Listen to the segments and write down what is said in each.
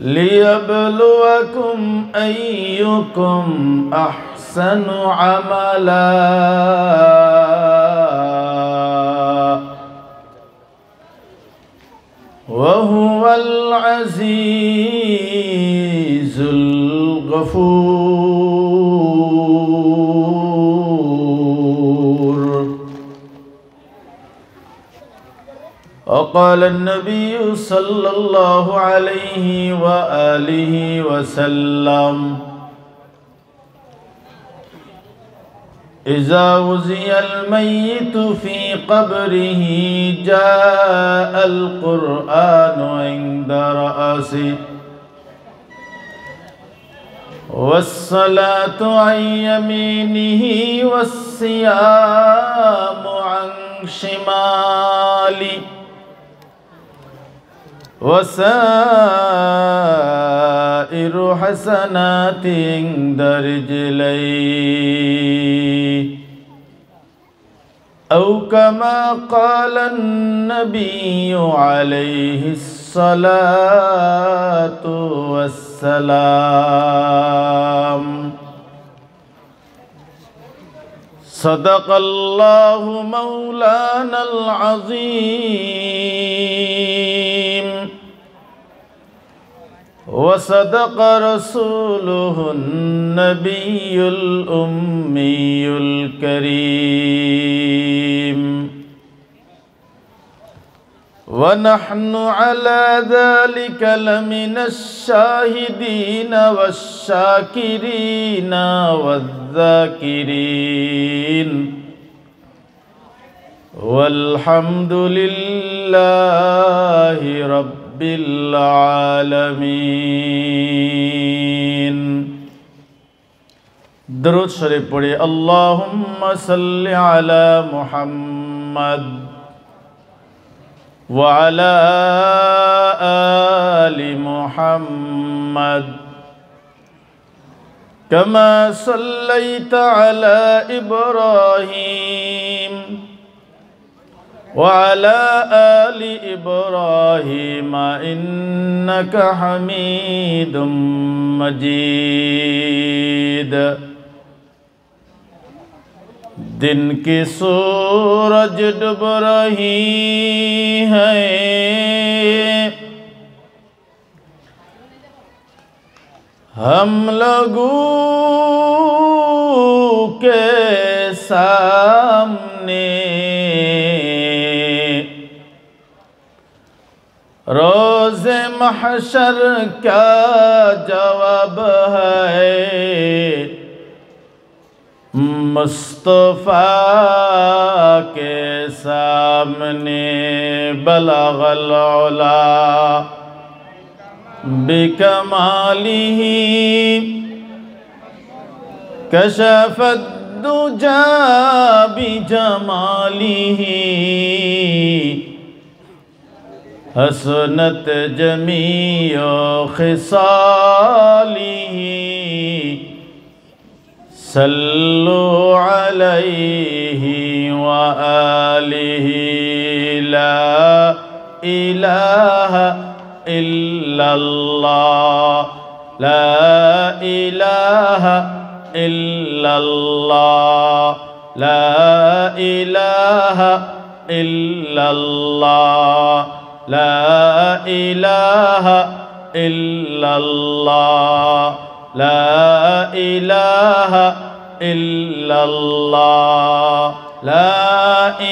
ليبلوكم أيكم أحسن عملا وهو العزيز الغفور. وقال النبي صلى الله عليه وآله وسلم: إذا وزي الميت في قبره جاء القرآن عند رأسه، والصلاة عن يمينه والصيام عن شماله، وسائر حسنات عند رجليه، أو كما قال النبي عليه الصلاة والسلام. صدق الله مولانا العظيم، وصدق رسوله النبي الأمي الكريم، ونحن على ذلك لمن الشاهدين والشاكرين والذاكرين، والحمد لله رب العالمين. درود شریف پڑھے اللہم صل علی محمد وعلى آل محمد كما صليت على إبراهيم وعلى آل إبراهيم إنك حميد مجيد. दिन की सूरज डूब रही है, हम लोगों के सामने रोज़े महशर का जवाब है। मुस्तफ़ा के सामने बलगल उला बिकमालिही कशफद दुजा बिजमालिही हसनत जमीओ खिसालिही सल्लु अलैहि व आलिहि ला इलाहा इल्लल्लाह ला इलाहा इल्लल्लाह ला इलाहा इल्लल्लाह ला इलाहा इल्लल्लाह ला इलाहा इल्लल्लाह ला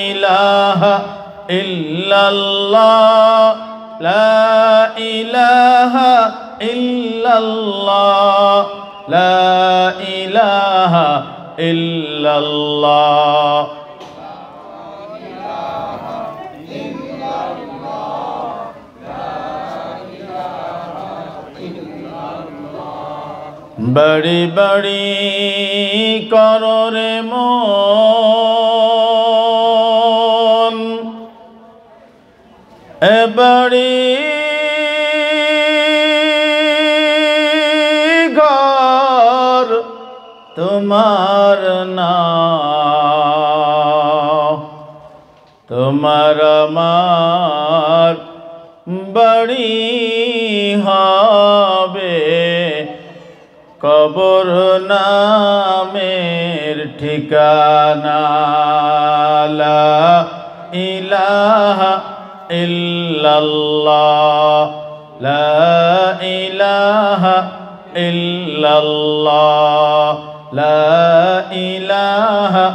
इलाहा इल्लल्लाह ला इलाहा इल्लल्लाह ला इलाहा इल्लल्लाह। बड़ी बड़ी करो रे मोन ए बड़ी घर तुम्हार नाम তোমার আমার বাড়ি হবে কবর নামের ঠিকানা। লা ইলাহা ইল্লাল্লাহ, লা ইলাহা ইল্লাল্লাহ, লা ইলাহা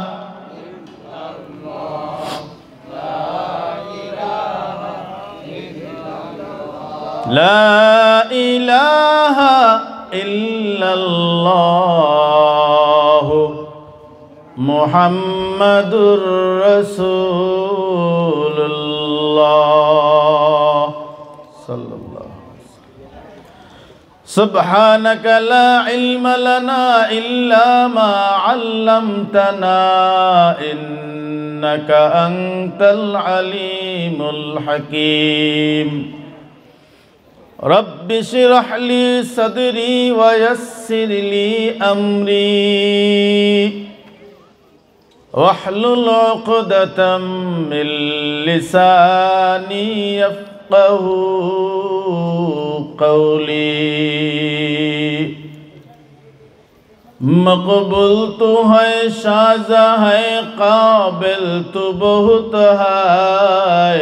লা ইলাহা ইল্লাল্লাহ মুহাম্মাদুর রাসূলুল্লাহ সাল্লাল্লাহু আলাইহি ওয়াসাল্লাম। সুবহানাকা লা ইলমা লানা ইল্লা মা 'আল্লামতানা ইন্নাকা আনতাল আলিমুল হাকীম। رب اشرح لي صدري ويسر لي أمري واحلل عقدة من لساني يفقه قولي। مقبول تو ہے شازہ ہے قابل تو بہت ہے،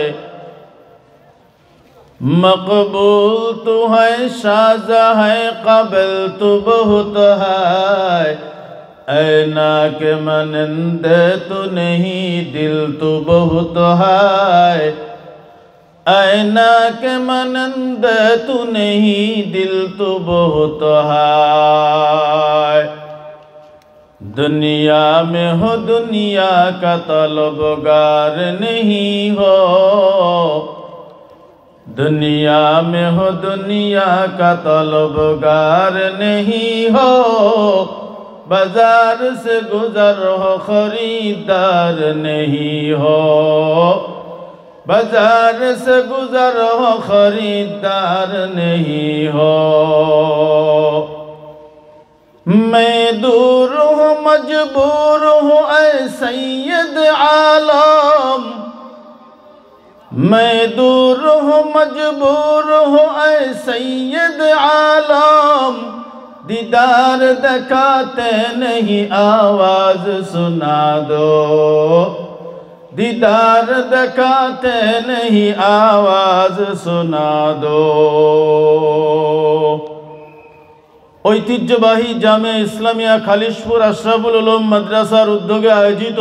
مقبول تو ہے شازہ ہے قابل تو بہت ہے، اینا کے مانند تو نہیں دل تو بہت ہے، اینا کے مانند تو نہیں دل تو بہت ہے۔ دنیا میں ہو دنیا کا طلبگار نہیں ہو، दुनिया में हो दुनिया का तलबगार नहीं हो, बाजार से गुजर हो खरीदार नहीं हो, बाजार से गुजर हो खरीदार नहीं हो। मैं दूर हूँ मजबूर हूँ ऐ सैयद आलम, मैं दूर हूँ मजबूर हूँ ऐ सैयद आलम, दीदार दिखाते नहीं आवाज सुना दो, दीदार दिखाते नहीं आवाज सुना दो। ঐতিহ্যবাহী জামে ইসলামিয়া খালিশপুর আশরাফুল উলুম মাদ্রাসার উদ্যোগে আয়োজিত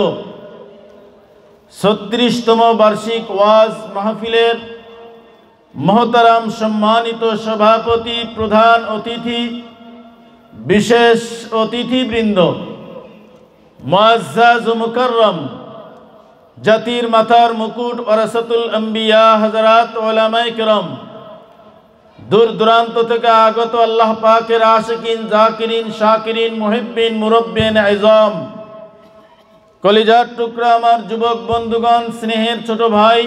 36তম বার্ষিক ওয়াজ মাহফিলের মহতারাম সম্মানিত সভাপতি, প্রধান অতিথি, বিশেষ অতিথিবৃন্দ, মুআজ্জাজ ও মুকাররম, জাতির মাথার মুকুট ওয়ারাসাতুল আম্বিয়া হযরত উলামায়ে কেরাম, দূর দূরান্ত থেকে আগত আল্লাহ পাকের আশিকিন, জাকিরিন, শাকিরিন, মুহিব্বিন, মুরব্বিন আযম, কলিজার টুকরা আমার যুবক বন্ধুগণ, স্নেহের ছোট ভাই,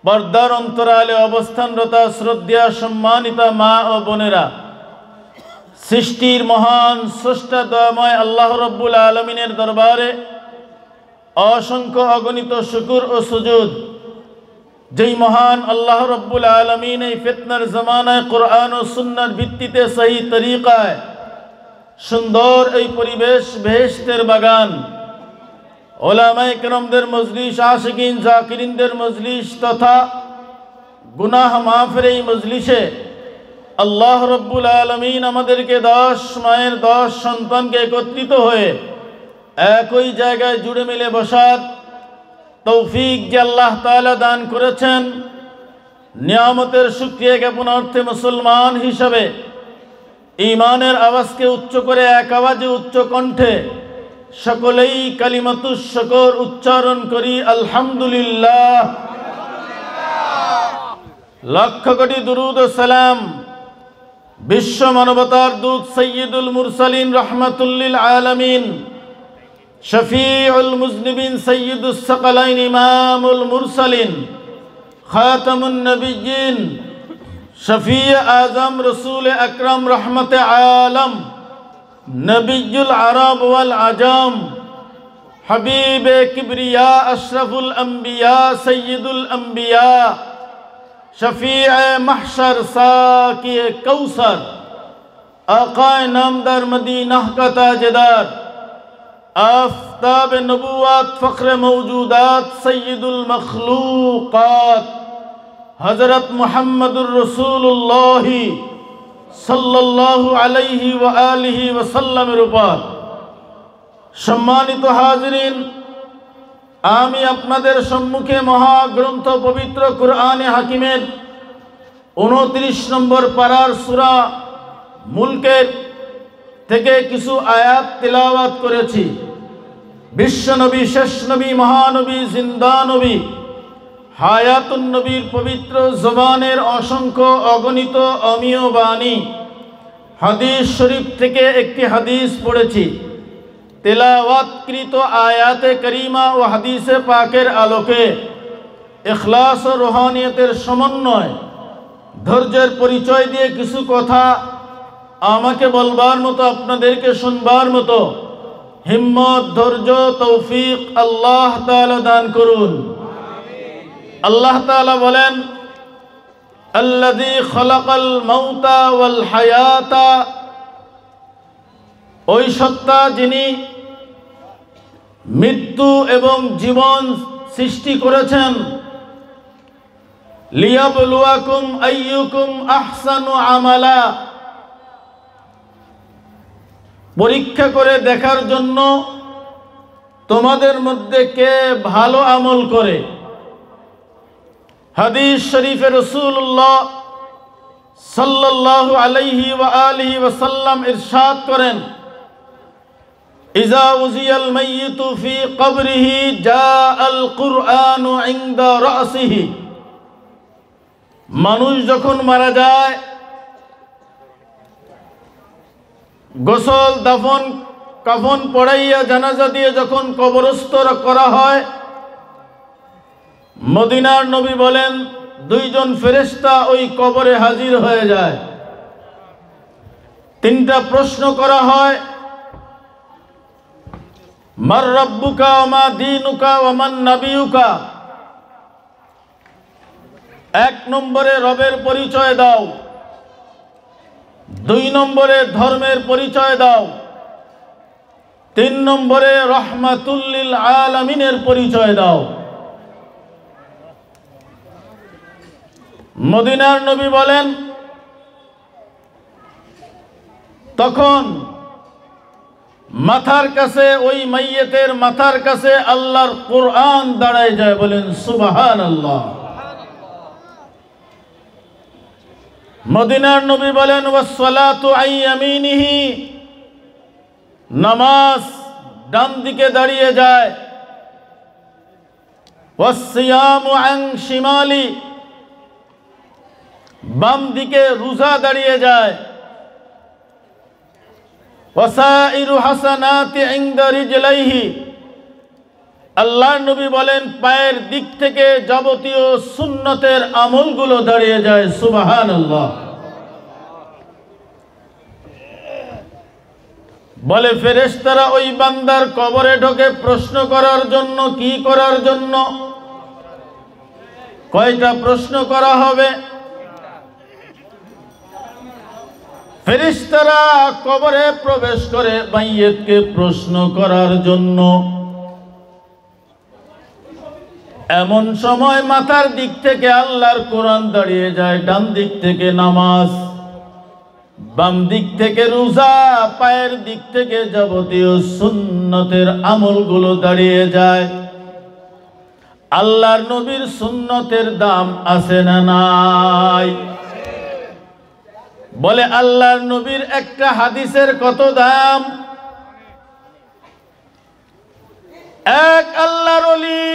পর্দার অন্তরালে অবস্থানরত শ্রদ্ধেয়া সম্মানিতা মা ও বোনেরা, সৃষ্টির মহান স্রষ্টা দয়াময় আল্লাহ রাব্বুল আলামিনের দরবারে অসংখ্য অগণিত শুকর ও সুজুদ। যেই মহান আল্লাহ রাব্বুল আলামিন এই ফিতনার জামানায় কোরআন ও সুন্নাহর ভিত্তিতে সহি তরিকায় সুন্দর এই পরিবেশ, বেহেশতের বাগান, ওলামায়ে কেরামদের মজলিস, আশিকিন জাকিরিনদের মজলিস তথা গুনাহ মাফের এই মজলিসে আল্লাহ রাব্বুল আলামিন আমাদেরকে 10 মায়ের 10 সন্তানকে একত্রিত হয়ে একই জায়গায় জুড়ে মিলে বসার তৌফিক যে আল্লাহ তাআলা দান করেছেন, নিয়ামতের শুকরিয়া জ্ঞাপনার্থে মুসলমান হিসাবে ঈমানের আওয়াজকে উচ্চ করে এক আওয়াজে উচ্চ কণ্ঠে সকলেই কালিমাতুশ শুকর উচ্চারণ করি আলহামদুলিল্লাহ। লক্ষ কোটি দুরূদ ও সালাম বিশ্ব মানবতার দূত সাইয়্যিদুল মুরসালিন রাহমাতুল লিল আলামিন, শফিউল মুজনিবিন, সাইয়্যিদুস সাকালাইন, ইমামুল মুরসালিন, খাতামুন নবিয়্যিন, শফি আজম, রসুল আকরাম, রহমতে আলম, নবিয়ুল আরব ওয়াল আজম, हबीबे किब्रिया अशरफुल अंबिया सय्यदुल अंबिया शफीए महशर साक़िए कौसर आक़ाए नामदार मदीना का ताजदार आफ़ताब नबुव्वत फ़ख्र मौजूदात सय्यदुल मखलूक़ात हज़रत मुहम्मदुर रसूलुल्लाह सल्लल्लाहु अलैहि व आलिहि वसल्लमेर उपर सम्मानित हाज़रीन, आमी आपनादेर सम्मुखे महाग्रंथ पवित्र कुरआने हाकिमेर 29 नम्बर पारार सूरा मुल्केर থেকে কিছু আয়াত তেলাওয়াত করেছি। বিশ্বনবী শেষ নবী মহানবী জিন্দা নবী হায়াতুন নবীর পবিত্র জবানের অসংখ্য অগণিত অমীয় বাণী হাদিস শরীফ থেকে একটি হাদিস পড়েছি। তেলাওয়াতকৃত আয়াতে করিমা ও হাদিসে পাকের আলোকে ইখলাস ও রুহানিয়তের সমন্বয় ধৈর্যের পরিচয় দিয়ে কিছু কথা আমাকে বলবার মতো আপনাদেরকে শুনবার মতো হিম্মত ধৈর্য তৌফিক আল্লাহ তাআলা দান করুন। আল্লাহ তাআলা বলেন, আল্লাযী খালাকাল মাউতা ওয়াল হায়াতা, ওই সত্তা যিনি মৃত্যু এবং জীবন সৃষ্টি করেছেন। লিয়াবলুয়াকুম আইয়ুকুম আহসানু আমালা, পরীক্ষা করে দেখার জন্য তোমাদের মধ্যে কে ভালো আমল করে। হাদিস শরীফে রাসূলুল্লাহ সাল্লাল্লাহু আলাইহি ওয়া আলিহি ওয়াসাল্লাম ইরশাদ করেন, ইযা উযিয়াল মাইয়িতু ফি কবরিহি জাআল কুরআনু ইনদা রাসিহি, মানুষ যখন মারা যায়, গোসল দাফন কাফন পড়াইয়া জানাজা দিয়ে যখন কবরস্থ করা হয়, মদিনার নবী বলেন দুইজন ফেরেশতা ওই কবরে হাজির হয়ে যায়। তিনটা প্রশ্ন করা হয়, মার রাব্বুকা ওয়া মা দীনুকা ওয়া মান নাবিয়ুকা। এক নম্বরে রবের পরিচয় দাও, 2 নম্বরে ধর্মের পরিচয় দাও, 3 নম্বরে রহমাতুল লিল আলামিনের পরিচয় দাও। মদিনার নবী বলেন, তখন মাথার কাছে, ওই মাইয়িতের মাথার কাছে আল্লাহর কোরআন দাঁড়ায় যায়। বলেন সুবহানাল্লাহ। মদিনার নবী বলেন, ওয়াসসালাতু আন ইয়ামিনিহি, নামাজ ডান দিকে দাঁড়িয়ে যায়। ওয়াসসিয়ামু আন শিমালি, বাম দিকে রোজা দাঁড়িয়ে যায়। ওয়াসাইরু হাসানাতি ইনদা রিজলাইহি, আল্লাহর নবী বলেন পায়ের দিক থেকে যাবতীয় সুন্নতের আমলগুলো দাঁড়িয়ে যায়। সুবহানাল্লাহ। বলে ফেরেশতারা ওই বান্দার কবরে ঢোকে প্রশ্ন করার জন্য। কি করার জন্য? কয়টা প্রশ্ন করা হবে? ফেরেশতারা কবরে প্রবেশ করে মাইয়িতকে প্রশ্ন করার জন্য। এমন সময় মাথার দিক থেকে আল্লাহর কোরআন দাঁড়িয়ে যায়, ডান দিক থেকে নামাজ, বাম দিক থেকে রোজা, পায়ের দিক থেকে যাবতীয় সুন্নতের আমলগুলো দাঁড়িয়ে যায়। আল্লাহর নবীর সুন্নতের দাম আছে না নাই? বলে আল্লাহর নবীর একটা হাদিসের কত দাম? এক আল্লাহর ওলি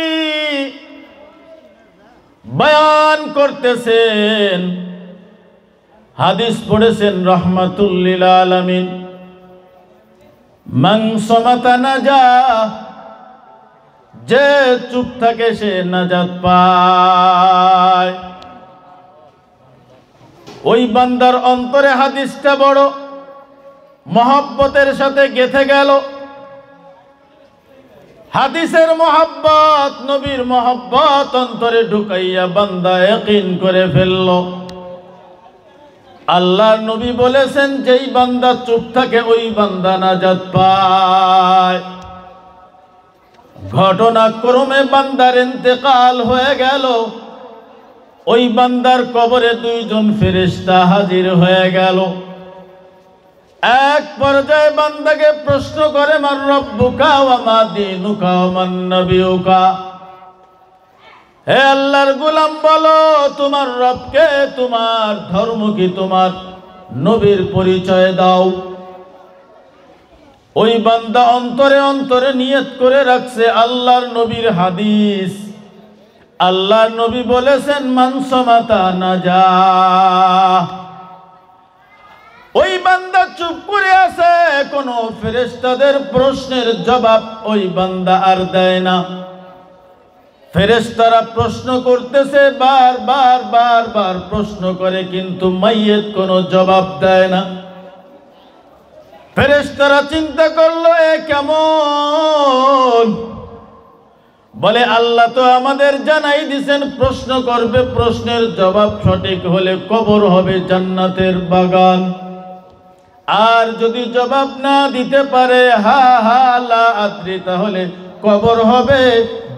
বয়ান করতেছেন, হাদিস পড়েছেন রহমাতুল লিল আলামিন, মান সামাতা নাজা, যে চুপ থাকে সে নাজাত পায়। ওই বান্দার অন্তরে হাদিসটা বড় মহব্বতের সাথে গেঁথে গেল। হাদিসের মোহাব্বত, নবীর মোহাব্বত অন্তরে ঢুকাইয়া বান্দা ইয়াকিন করে ফেলল। আল্লাহর নবী বলেছেন, যেই বান্দা চুপ থাকে ওই বান্দা নাজাত পায়। ঘটনাক্রমে বান্দার ইন্তেকাল হয়ে গেল। ওই বান্দার কবরে দুইজন ফেরেশতা হাজির হয়ে গেল। এক পর্যায়ে বান্দাকে প্রশ্ন করে, মান রব্বুকা ওয়া মা দীনুকা ওয়া মান নবিয়ুকা। হে আল্লাহর গোলাম, বলো তোমার রবকে, তোমার ধর্ম কি, তোমার নবীর পরিচয় দাও। ওই বান্দা অন্তরে অন্তরে নিয়ত করে রাখছে আল্লাহর নবীর হাদিস। আল্লাহর নবী বলেছেন, মান সামাতা নাজা। ওই বান্দা চুপ করে আছে, কোনো ফেরেশতাদের প্রশ্নের জবাব ওই বান্দা আর দেয় না। ফেরেশতারা প্রশ্ন করতেছে, বার প্রশ্ন করে, কিন্তু মাইয়েত কোনো জবাব দেয় না। ফেরেশতারা চিন্তা করলো, এ কেমন? বলে, আল্লাহ তো আমাদের জানাই দিয়েছেন প্রশ্ন করবে, প্রশ্নের জবাব সঠিক হলে কবর হবে জান্নাতের বাগান, আর যদি জবাব না দিতে পারে হা হা লা আদ্রি, তাহলে কবর হবে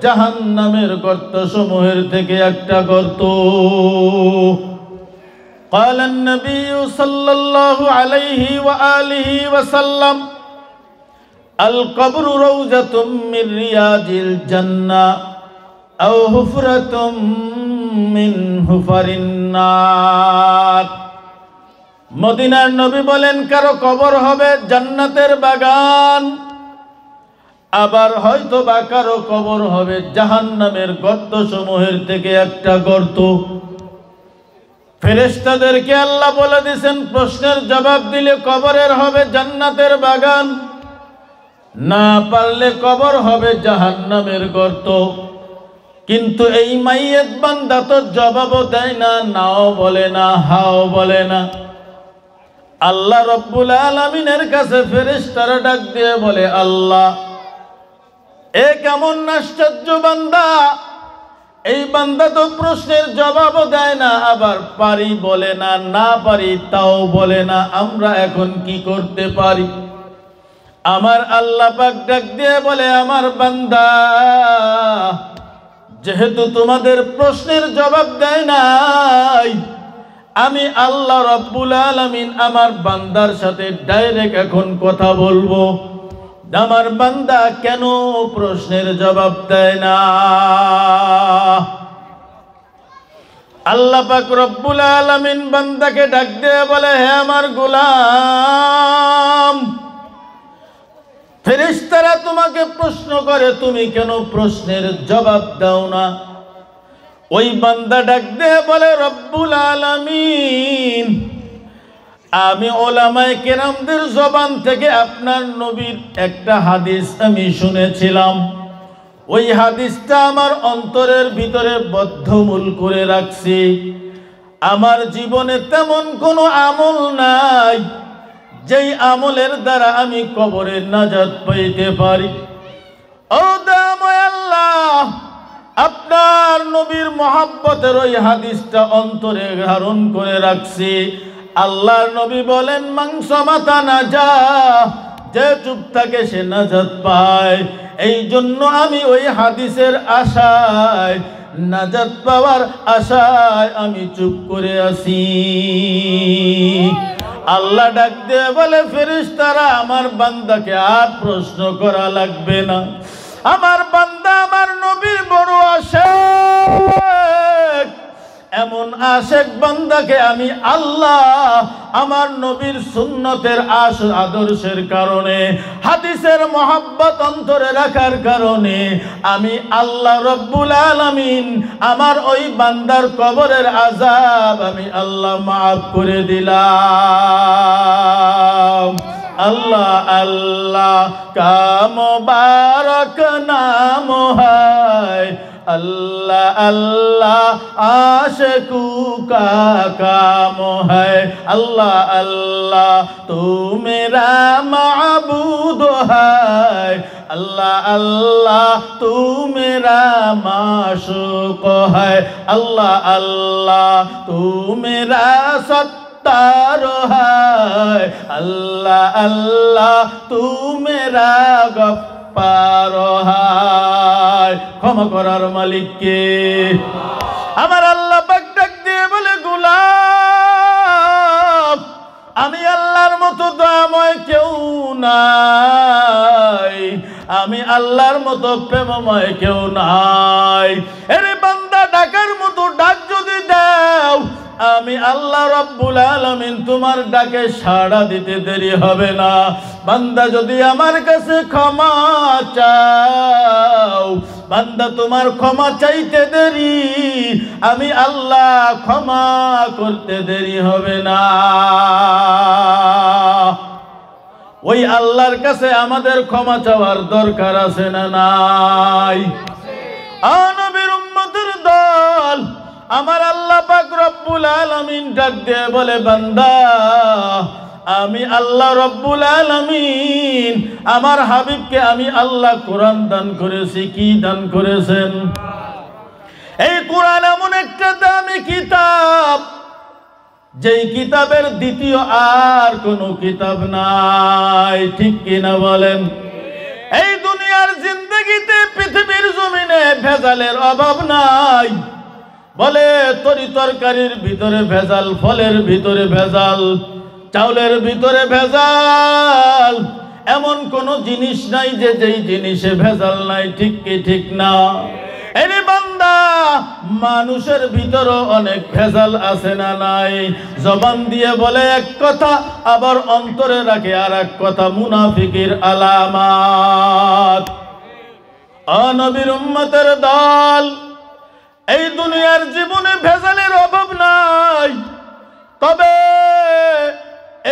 জাহান্নামের গর্ত সমূহের থেকে একটা গর্ত। قال النبي صلى الله عليه وآله وسلم القبر روضة من رياض الجنة أو حفرة من حفر النار। মদিনার নবী বলেন, কারো কবর হবে জান্নাতের বাগান, আবার হয়তো বা কারো কবর হবে জাহান্নামের গর্ত সমূহের থেকে একটা গর্ত। ফেরেশতাদেরকে আল্লাহ বলে দিয়েছেন, প্রশ্নের জবাব দিলে কবরের হবে জান্নাতের বাগান, না পারলে কবর হবে জাহান্নামের গর্ত। কিন্তু এই মাইয়েত বান্দা তো জবাবও দেয় না, নাও বলে না, হাও বলে না। আল্লাহ রব্বুল আলামিনের কাছে ফেরেশতারা ডাক দিয়ে বলে, আল্লাহ, এ কেমন আশ্চর্য বান্দা! এই বান্দা তো প্রশ্নের জবাবও দেয় না, আবার পারি বলে না, না পারি তাও বলে না। আমরা এখন কি করতে পারি? আমার আল্লাহ পাক ডাক দিয়ে বলে, আমার বান্দা, যেহেতু তোমাদের প্রশ্নের জবাব দেয় নাই, আমি আল্লাহ রব্বুল আলামিন আমার বান্দার সাথে ডাইরেক্ট এখন কথা বলবো। আমার বান্দা কেন প্রশ্নের জবাব দেয় না? আল্লাহ পাক রব্বুল আলামিন বান্দাকে ডাক দিয়ে বলে, হে আমার গোলাম, ফেরেশতারা তোমাকে প্রশ্ন করে, তুমি কেন প্রশ্নের জবাব দাও না? ওই বান্দা ডাক দিয়ে বলে, রব্বুল আলামিন, আমি ওলামায়ে কেরামদের জবান থেকে আপনার নবীর একটা হাদিস আমি শুনেছিলাম। ওই হাদিসটা আমার অন্তরের ভিতরে বদ্ধমূল করে রাখছি। আমার জীবনে তেমন কোনো আমল নাই যেই আমলের দ্বারা আমি কবরের নাজাত পাইতে পারি। ও দয়াময় আল্লাহ, আপনার নবীর মহব্বতের ওই হাদিসটা অন্তরে ধারণ করে রাখছি। আল্লাহর নবী বলেন, মাংস মাথা নাজা, যে চুপ থাকে সে নাজাত পায়। এই জন্য আমি ওই হাদিসের আশায়, নাজাত পাওয়ার আশায় আমি চুপ করে আছি। আল্লাহ ডাক দিয়ে বলে, ফেরেশতারা, আমার বান্দাকে আর প্রশ্ন করা লাগবে না। আমার বান্দা আমার নবীর বড় আশিক। এমন আশিক বান্দাকে আমি আল্লাহ আমার নবীর সুন্নতের আদর্শের কারণে, হাদিসের মহব্বত অন্তরে রাখার কারণে আমি আল্লাহ রব্বুল আলামিন আমার ওই বান্দার কবরের আযাব আমি আল্লাহ মাফ করে দিলাম। আল্লাহ আল্লাহ কা মুবারক নাম হায়, अल्लाह अल्लाह आशिकू का काम है। अल्लाह अल्लाह तू मेरा माबूद है। अल्लाह अल्लाह तू मेरा माशूक है। अल्लाह अल्लाह तू मेरा सत्तार है। अल्लाह अल्लाह तू मेरा गफ्फार है। क्षमा करार मालिक के? আমার আল্লাহ পাক ডাক দিয়ে বলে, গোলাম আমি আল্লাহর মতো দয়াময় কেউ নাই, আমি আল্লাহর মতো প্রেমময় কেউ নাই। এরে বান্দা ডাকার মতো ডাক যদি দাও, আমি আল্লাহ রব্বুল আলামিন তোমার ডাকে সাড়া দিতে দেরি হবে না। বান্দা যদি আমার কাছে ক্ষমা চাও, বান্দা তোমার ক্ষমা চাইতে দেরি, আমি আল্লাহ ক্ষমা করতে দেরি হবে না। ওই আল্লাহর কাছে আমাদের ক্ষমা চাওয়ার দরকার আছে না নাই? নবীর উম্মতের দল আমার আল্লাহ পাক রব্বুল আলামিন ডাক দিয়ে বলে, বান্দা আমি আল্লাহ রব্বুল আলামিন আমার হাবিবকে আমি আল্লাহ কোরআন দান করেছি। কি দান করেছেন? এই কোরআন এমন একটা দামি কিতাব, যেই কিতাবের দ্বিতীয় আর কোনো কিতাব নাই। ঠিক কিনা বলেন? এই দুনিয়ার জিন্দেগিতে পৃথিবীর জমিনে ভেজালের অভাব নাই। বলে তরি তরকারির ভিতরে ভেজাল, ফলের ভিতরে ভেজাল, চাউলের ভিতরে ভেজাল, এমন কোন জিনিস নাই যে যেই জিনিসে ভেজাল নাই। ঠিক কি ঠিক না? এরে বান্দা মানুষের ভিতরও অনেক ভেজাল আছে না নাই? জবান দিয়ে বলে এক কথা, আবার অন্তরে রাখে আর এক কথা, মুনাফিকের আলামাত। নবীর উম্মতের দল এই দুনিয়ার জীবনে ভেজালের অভাব নাই, তবে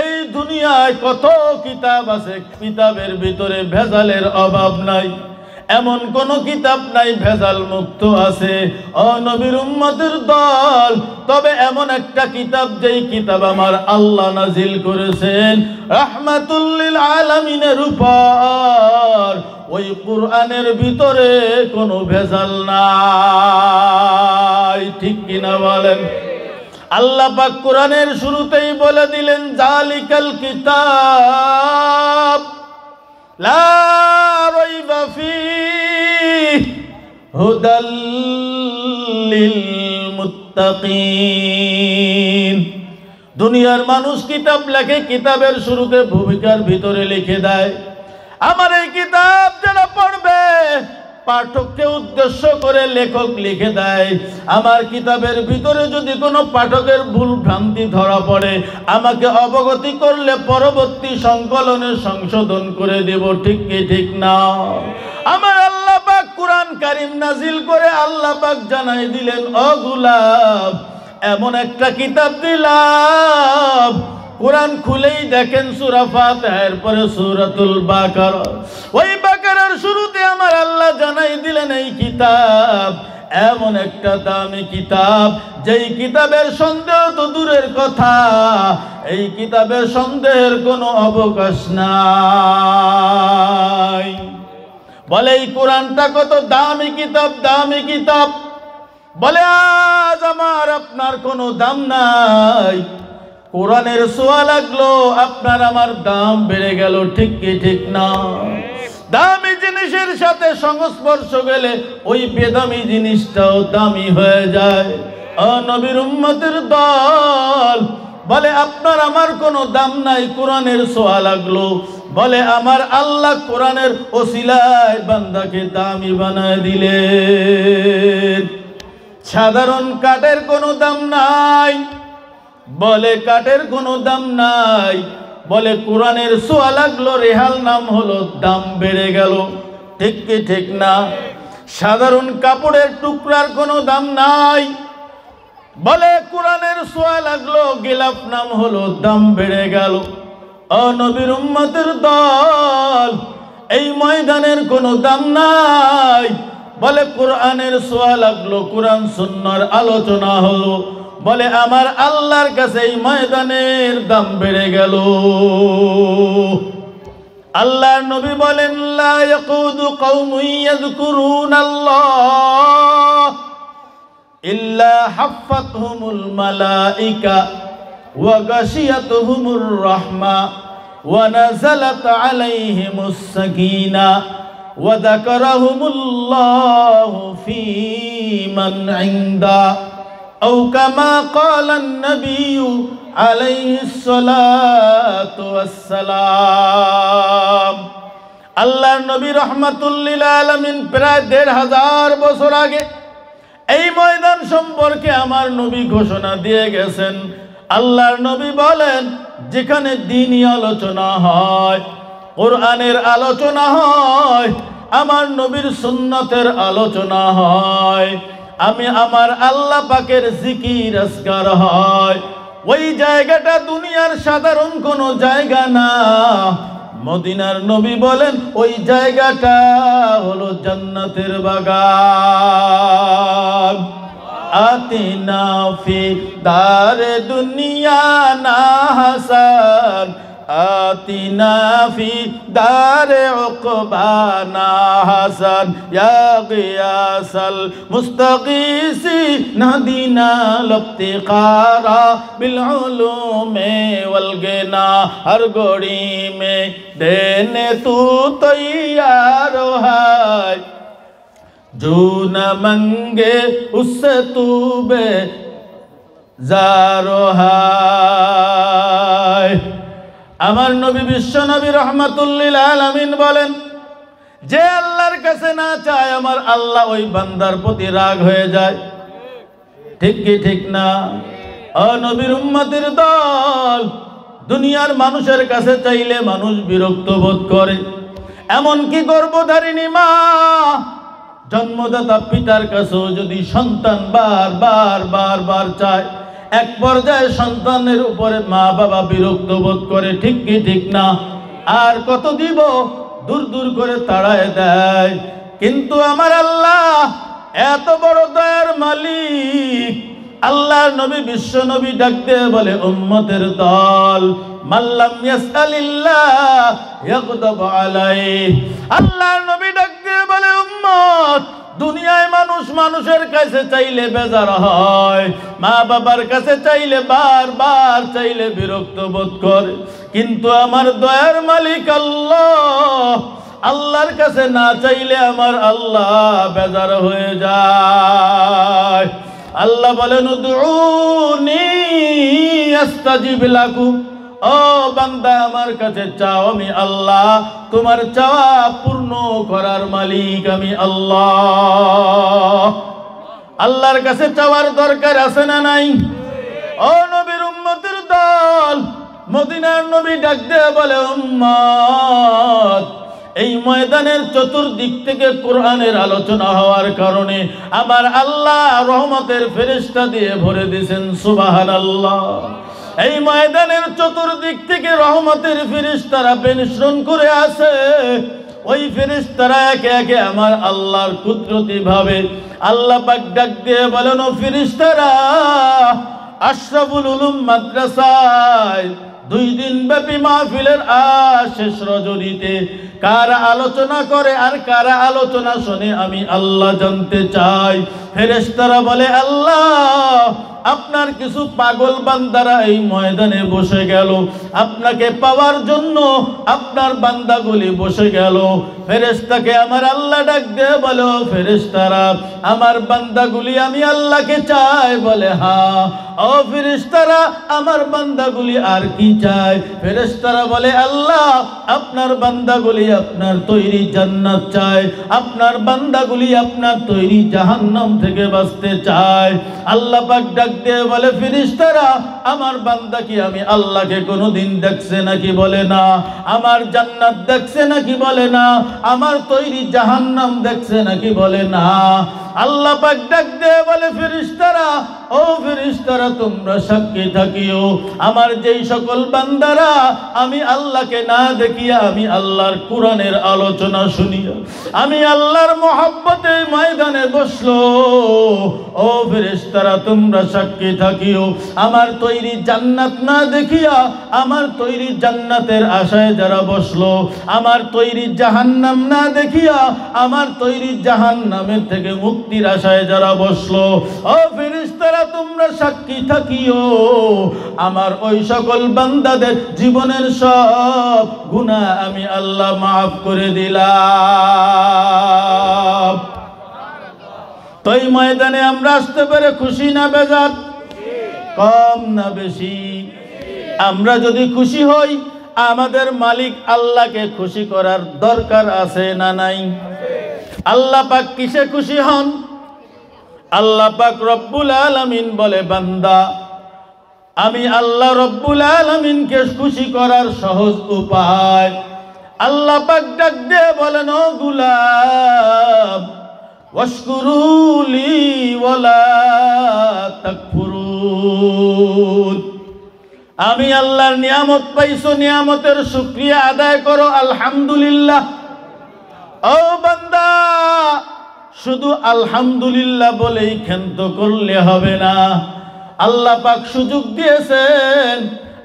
এই দুনিয়ায় কত কিতাব আছে, কিতাবের ভিতরে ভেজালের অভাব নাই। এমন কোন কিতাব নাই ভেজাল মুক্ত আছে। নবীর উম্মতের দল, তবে এমন একটা কিতাব, যেই কিতাব আমার আল্লাহ নাজিল করেছেন রাহমাতুল লিল আলামিনের উপর, ওই কোরআনের ভিতরে কোনো ভেজাল নাই। ঠিক কিনা বলেন? আল্লাহ পাক কোরআনের শুরুতেই বলে দিলেন, জালিকাল কিতাব লা রাইবা ফীহি হুদাল লিল মুত্তাকিন। দুনিয়ার মানুষ কিতাব লেখে, কিতাবের শুরুতে ভূমিকার ভিতরে লিখে দেয়, আমার এই কিতাব যারা পড়বে, পাঠককে উদ্দেশ্য করে লেখক লিখে দেয়, আমার কিতাবের ভিতরে যদি কোনো পাঠকের ভুল ভ্রান্তি ধরা পড়ে, আমাকে অবগতি করলে পরবর্তী সংকলনে সংশোধন করে দেব। ঠিক কি ঠিক না? আমার আল্লাহ পাক কোরআন কারীম নাজিল করে আল্লাহ পাক জানাই দিলেন, ও গোলাম এমন একটা কিতাব দিলাম, কোরআন খুলেই দেখেন সূরা ফাতিহার পরে সূরাতুল বাকারা। ওই বাকারার শুরুতে আমার আল্লাহ জানাই দিলেন, এই কিতাব এমন একটা দামি কিতাব, যেই কিতাবের সন্দেহ তো দূরের কথা, এই কিতাবের সন্দেহের কোনো অবকাশ নাই। বলে এই কোরআনটা কত দামি কিতাব, দামি কিতাব। বলে আজ আমার আপনার কোনো দাম নাই, কোরআনের ছোঁয়া লাগলো আপনার আমার দাম বেড়ে গেল। ঠিক কি ঠিক না? দামি জিনিসের সাথে সংস্পর্শ গেলে ওই বেদামি জিনিসটাও দামি হয়ে যায়। নবীর উম্মতের দল বলে, আপনার আমার কোনো দাম নাই, কোরআনের ছোঁয়া লাগলো। বলে আমার আল্লাহ কোরআনের ওসিলায় বান্দাকে দামি বানায় দিলেন। সাধারণ কাঠের কোনো দাম নাই, বলে কাঠের কোনো দাম নাই। বলে কোরআনের ছোঁয়া লাগলো, রেহাল নাম হলো, দাম বেড়ে গেল। ঠিক কি ঠিক না? সাধারণ কাপড়ের টুকরার কোনো দাম নাই, বলে কোরআনের ছোঁয়া লাগলো, গিলাফ নাম হলো, দাম বেড়ে গেল। নবীর উম্মতের দল এই ময়দানের কোনো দাম নাই, বলে কোরআনের ছোঁয়া লাগলো, কোরআন সুন্নাহর আলোচনা হলো, বলে আমার আল্লাহর কাছে এই ময়দানের দাম বেড়ে গেল। আল্লাহর নবী বলেন লা ইয়াকুদু কওমুন ইয়াযকুরুনাল্লাহ ইল্লা হাফাতহুমুল মালাইকা ওয়া গাশিয়াতুহুমুর রাহমা ওয়া নাযালাত আলাইহিমুস সাকিনা ওয়া যাকারাহুমুল্লাহু ফী মান ইনদা আও কামা ক্বালান নাবিয়্যু আলাইহিস সালাতু ওয়াস সালাম। আল্লাহর নবী রাহমাতুল লিল আলামিন প্রায় ১৫০০ বছর আগে এই ময়দান সম্পর্কে আমার নবী ঘোষণা দিয়ে গেছেন। আল্লাহর নবী বলেন, যেখানে দ্বীনি আলোচনা হয়, কোরআনের আলোচনা হয়, আমার নবীর সুন্নতের আলোচনা হয়, আমি আমার আল্লাহ পাকের জিকির আজকার হয়, ওই জায়গাটা দুনিয়ার সাধারণ কোনো জায়গা না। মদিনার নবী বলেন ওই জায়গাটা হলো জান্নাতের বাগান। আতিনা ফি দারে দুনিয়া না হাসান, আতিনা ফি দারে উকবা না হাসান, ইয়া গিয়াসাল মুস্তাগীসি নাদিনা লফতিকারা বিল উলুমে ওয়াল গিনা, হর গড়ি মে দেনে তু তৈয়ার হায়, जो न मंगे उससे तू बेजारो है। আমার নবী বিশ্ব নবী রাহমাতুল লিল আলামিন বলেন, যে আল্লাহর কাছে না চায় আমার আল্লাহ ওই বান্দার প্রতি রাগ হয়ে যায়। ঠিক কি ঠিক না? ও নবীর উম্মতের দল, দুনিয়ার মানুষের কাছে চাইলে মানুষ বিরক্ত বোধ করে। এমনকি গর্ভধারিণী মা, জন্মদাতা পিতার কাছেও যদি সন্তান বার চায়, এক পর্যায়ে সন্তানের উপরে মা বাবা বিরক্ত বোধ করে। ঠিক কি ঠিক না? আর কত দিব, দূর দূর করে তাড়ায় দেয়। কিন্তু আমার আল্লাহ এত বড় দয়ার মালিক। আল্লাহর নবী বিশ্ব নবী ডাক দিয়ে বলে, উম্মতের দল, মাল্লাম ইয়াসআলিল্লাহ ইয়াগদাব আলাইহি। আল্লাহর নবী ডাক দিয়ে বলে, উম্মত, দুনিয়ায় মানুষ মানুষের কাছে চাইলে বেজার হয়, মা বাবার কাছে চাইলে বারবার চাইলে বিরক্ত বোধ করে। কিন্তু আমার দয়ার মালিক আল্লাহ, আল্লাহর কাছে না চাইলে আমার আল্লাহ বেজার হয়ে যায়। আল্লাহ বলেন, উদউনি আস্তাজিব লাকুম। ও বান্দা, আমার কাছে চাও, আমি আল্লাহ তোমার চাওয়া পূর্ণ করার মালিক আমি আল্লাহ। আল্লাহর কাছে চাওয়ার দরকার আছে না নাই? ও নবীর উম্মতের দল, মদিনার নবী ডাক দিয়ে বলে, উম্মত, এই ময়দানের চতুর্দিক থেকে কোরআনের আলোচনা হওয়ার কারণে আমার আল্লাহ রহমতের ফেরেশতা দিয়ে ভরে দিয়েছেন। সুবহানাল্লাহ। এই ময়দানের চতুর্দিক থেকে রহমতের ফেরেশতারা বেনিশ্রণ করে আছে। ওই ফেরেশতারা একে একে আমার আল্লাহর কুদরতি ভাবে আল্লাহ পাক ডাক দিয়ে বলেন, ও ফেরেশতারা, আশরাফুল উলুম মাদ্রাসায় 2 দিন ব্যাপী মাহফিলের শেষ রজনীতে কারা আলোচনা করে আর কারা আলোচনা শুনে আমি আল্লাহ জানতে চাই। ফেরেশতারা বলে, আল্লাহ, আপনার কিছু পাগল বান্দারা এই ময়দানে বসে গেল, আপনাকে পাওয়ার জন্য আপনার বান্দাগুলি বসে গেল। ফেরেশতাকে আমার আল্লাহ ডাক দিয়ে বলো, ফেরেশতারা, আমার বান্দাগুলি আমি আল্লাহকে চাই? বলে, হ্যাঁ। ও ফেরেশতারা, আমার বান্দাগুলি আর কি চায়? ফেরেশতারা বলে, আল্লাহ, আপনার বান্দাগুলি আপনার তৈরি জান্নাত চায়, আপনার বান্দাগুলি আপনার তৈরি জাহান্নাম থেকে বাঁচতে চায়। আল্লাহ পাক ডাক দিয়ে বলে, ফেরেশতারা আমার বান্দা কি আমি আল্লাহকে কোনোদিন দেখছে নাকি? বলে না। আমার জান্নাত দেখছে নাকি? বলে না। আমার তৈরি জাহান্নাম দেখছে নাকি? বলে না। আল্লাহ পাক ডাক দিয়ে বলে, ফেরেশতারা, ও ফেরেশতারা তোমরা সাক্ষী থাকিও, আমার যেই সকল বান্দারা আমি আল্লাহকে না দেখিয়া আমি আল্লাহর কোরআনের আলোচনা শুনিয়া আমি আল্লাহর মহব্বতে ময়দানে বসলো, ও ফেরেশতারা তোমরা সাক্ষী থাকিও, আমার তৈরি জান্নাত না দেখিয়া আমার তৈরি জান্নাতের আশায় যারা বসলো, আমার তৈরি জাহান্নাম না দেখিয়া আমার তৈরি জাহান্নামের থেকে মুক্তির আশায় যারা বসলো, ও ফেরেশতারা তোমরা সাক্ষী থাকিও, আমার ওই সকল বান্দাদের জীবনের সব গুনাহ আমি আল্লাহ মাফ করে দিলাম। তো এই ময়দানে আমরা আসতে পেরে খুশি না বেজার? কম না বেশি? আমরা যদি খুশি হই, আমাদের মালিক আল্লাহকে খুশি করার দরকার আছে না নাই? আল্লাহ পাক কিসে খুশি হন? আল্লাহ পাক রব্বুল আলামিন বলে, বান্দা আমি আল্লাহ রব্বুল আলামিনকে খুশি করার সহজ উপায় আল্লাহ পাক ডাক দিয়ে বলেন, ও গোলাম ওয়াশকুরুলি ওয়ালা তাকফুরুন, আমি আল্লাহর নিয়ামত পাইছো, নিয়ামতের শুকরিয়া আদায় করো, আলহামদুলিল্লাহ। ও বান্দা, শুধু আলহামদুলিল্লাহ বলেই ক্ষান্ত করলে হবে না। আল্লাহ পাক সুযোগ দিয়েছেন,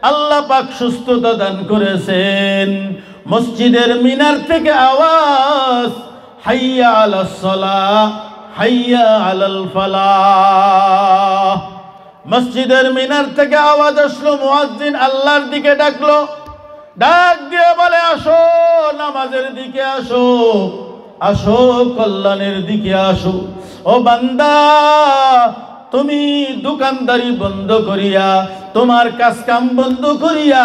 আল্লাহ পাক সুস্থতা দান করেছেন। মসজিদের মিনার থেকে আওয়াজ, হাইয়া আলাস সালাহ, হাইয়া আলাল ফালাহ। মসজিদের মিনার থেকে আওয়াজ আসলো, মুয়াজ্জিন আল্লাহর দিকে ডাকলো, ডাক দিয়ে বলে, আসো নামাজের দিকে আসো, আসো কল্যাণের দিকে আসো। ও বান্দা, তুমি দোকানদারি বন্ধ করিয়া, তোমার কাজ কাম বন্ধ করিয়া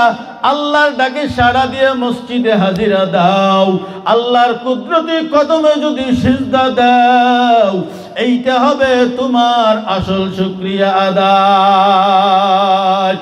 আল্লাহর ডাকে সাড়া দিয়ে মসজিদে হাজিরা দাও, আল্লাহর কুদরতি কদমে যদি সিজদা দাও, এইটা হবে তোমার আসল শুকরিয়া আদায়।